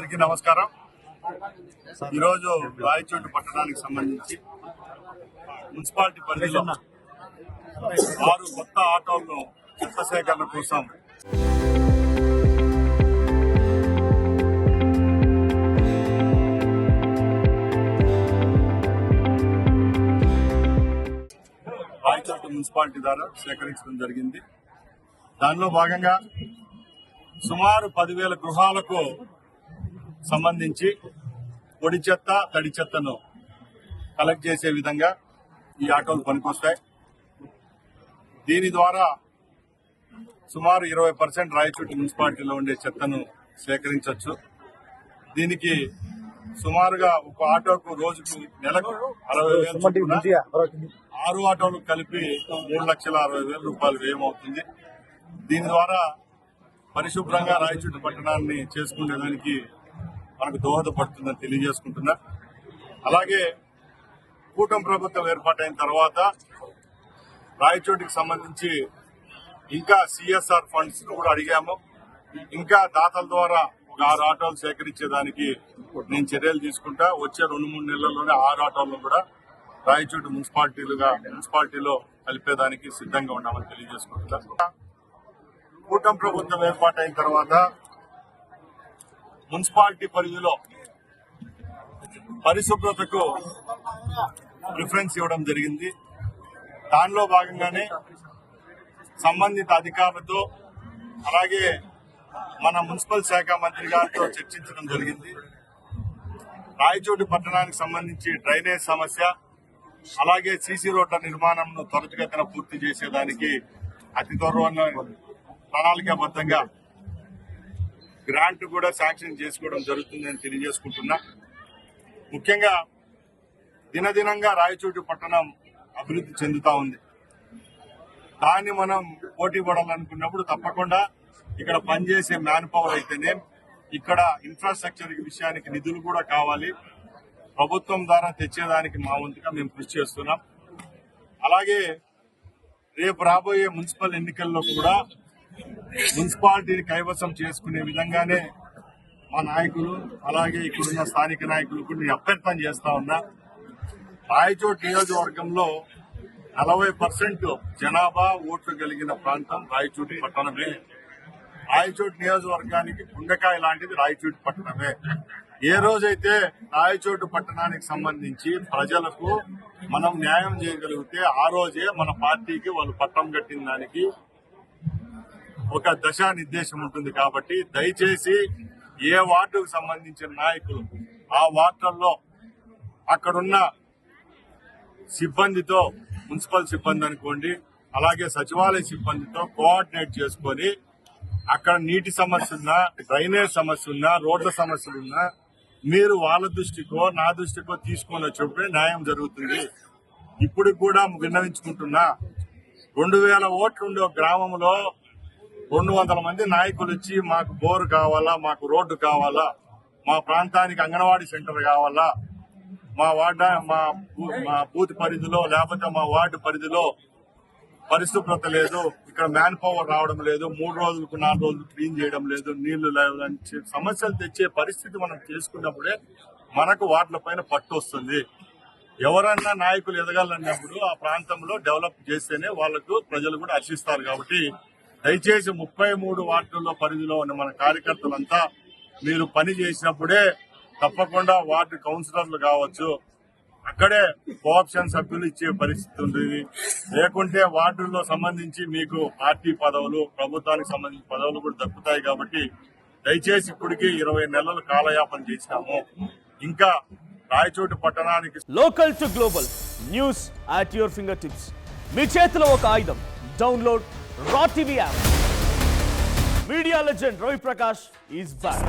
అందరికీ నమస్కారం. ఈరోజు రాయచోటి పట్టణానికి సంబంధించి మున్సిపాలిటీ పరిధిలో 6 కొత్త ఆటోలను చెత్త సేకరణ కోసం రాయచోటి మున్సిపాలిటీ ద్వారా సేకరించడం జరిగింది. దానిలో భాగంగా సుమారు 10,000 గృహాలకు సంబంధించి పొడి చెత్త, తడి చెత్తను కలెక్ట్ చేసే విధంగా ఈ ఆటోలు పనికొస్తాయి. దీని ద్వారా సుమారు 20% రాయచోటి మున్సిపాలిటీలో ఉండే చెత్తను సేకరించవచ్చు. దీనికి సుమారుగా ఒక ఆటోకు రోజుకు నెలకు 60,000 చొప్పున 6 ఆటోలు కలిపి 3,60,000 రూపాయలు వ్యయమవుతుంది. దీని ద్వారా పరిశుభ్రంగా రాయచోటి పట్టణాన్ని చేసుకునేదానికి మనకు దోహదపడుతుందని తెలియజేసుకుంటున్నా. అలాగే కూటమి ప్రభుత్వం ఏర్పాటైన తర్వాత రాయచోటికి సంబంధించి ఇంకా సిఎస్ఆర్ ఫండ్స్ కూడా అడిగాము. ఇంకా దాతల ద్వారా ఒక 6 ఆటోలు సేకరించేదానికి నేను చర్యలు తీసుకుంటా. వచ్చే 2-3 నెలల్లోనే 6 ఆటోలను కూడా రాయచోటి మున్సిపాలిటీలో కలిపేదానికి సిద్ధంగా ఉన్నామని తెలియజేసుకుంటున్నా. కూటమి ప్రభుత్వం ఏర్పాటైన తర్వాత మున్సిపాలిటీ పరిధిలో పరిశుభ్రతకు ప్రిఫరెన్స్ ఇవ్వడం జరిగింది. దానిలో భాగంగానే సంబంధిత అధికారులతో అలాగే మన మున్సిపల్ శాఖ మంత్రి గారితో చర్చించడం జరిగింది. రాయచోటి పట్టణానికి సంబంధించి డ్రైనేజ్ సమస్య అలాగే సీసీ రోడ్ల నిర్మాణంను త్వరితగతిన పూర్తి చేసేదానికి అతి త్వరలో ప్రణాళికాబద్ధంగా గ్రాంట్ కూడా శాంక్షన్ చేసుకోవడం జరుగుతుందని తెలియజేసుకుంటున్నా. ముఖ్యంగా దినదినంగా రాయచోటి పట్టణం అభివృద్ధి చెందుతా ఉంది. దాన్ని మనం పోటీ పడాలనుకున్నప్పుడు తప్పకుండా ఇక్కడ పనిచేసే మ్యాన్ పవర్ అయితేనే ఇక్కడ ఇన్ఫ్రాస్ట్రక్చర్ విషయానికి నిధులు కూడా కావాలి. ప్రభుత్వం ద్వారా తెచ్చేదానికి మా వంతుగా మేము కృషి చేస్తున్నాం. అలాగే రేపు రాబోయే మున్సిపల్ ఎన్నికల్లో కూడా మున్సిపాలిటీని కైవసం చేసుకునే విధంగానే మా నాయకులు అలాగే ఇక్కడున్న స్థానిక నాయకులు కూడా నేను అభ్యర్థన చేస్తా ఉన్నా. రాయచోటి నియోజకవర్గంలో 40% జనాభా ఓట్లు కలిగిన ప్రాంతం రాయచోటి పట్టణమే. రాయచోటి నియోజకవర్గానికి గుండెకాయ లాంటిది రాయచోటి పట్టణమే. ఏ రోజైతే రాయచోటి పట్టణానికి సంబంధించి ప్రజలకు మనం న్యాయం చేయగలిగితే ఆ రోజే మన పార్టీకి వాళ్ళు పట్టం కట్టిన దానికి ఒక దిశానిర్దేశం ఉంటుంది. కాబట్టి దయచేసి ఏ వార్డుకు సంబంధించిన నాయకులు ఆ వార్డుల్లో అక్కడున్న సిబ్బందితో మున్సిపల్ సిబ్బంది అనుకోండి అలాగే సచివాలయ సిబ్బందితో కోఆర్డినేట్ చేసుకొని అక్కడ నీటి సమస్య ఉన్నా, డ్రైనేజ్ సమస్య ఉన్నా, రోడ్ల సమస్యలున్నా మీరు వాళ్ళ దృష్టికో నా దృష్టికో తీసుకొని వచ్చినప్పుడే న్యాయం జరుగుతుంది. ఇప్పుడు కూడా విన్నవించుకుంటున్నా, 2,000 ఓట్లు ఉండే ఒక గ్రామంలో 200 మంది నాయకులు వచ్చి మాకు బోరు కావాలా, మాకు రోడ్డు కావాలా, మా ప్రాంతానికి అంగన్వాడీ సెంటర్ కావాలా, మా బూత్ పరిధిలో లేకపోతే మా వార్డు పరిధిలో పరిశుభ్రత లేదు, ఇక్కడ మ్యాన్ పవర్ రావడం లేదు, 3 రోజులకు 4 రోజులు క్లీన్ చేయడం లేదు, నీళ్లు లేదని సమస్యలు తెచ్చే పరిస్థితి మనం చేసుకున్నప్పుడే మనకు వాటిల పైన పట్టు వస్తుంది. ఎవరన్నా నాయకులు ఎదగాలన్నప్పుడు ఆ ప్రాంతంలో డెవలప్ చేస్తేనే వాళ్లకు ప్రజలు కూడా హర్షిస్తారు. కాబట్టి దయచేసి 33 వార్డుల్లో పరిధిలో ఉన్న మన కార్యకర్తలంతా మీరు పని చేసినప్పుడే తప్పకుండా వార్డు కౌన్సిలర్లు కావచ్చు అక్కడే కోఆప్షన్ సభ్యులు ఇచ్చే పరిస్థితి ఉంటుంది. లేకుంటే వార్డుల్లో సంబంధించి మీకు పార్టీ పదవులు, ప్రభుత్వానికి సంబంధించిన పదవులు కూడా దక్కుతాయి. కాబట్టి దయచేసి ఇప్పటికీ 20 నెలలు కాలయాపన చేసినాము. ఇంకా రాయచోటి పట్టణానికి local to global news at your fingertips. మీ చేతిలో ఒక ఆయుధం. Download R TV app. Media legend Ravi Prakash is back.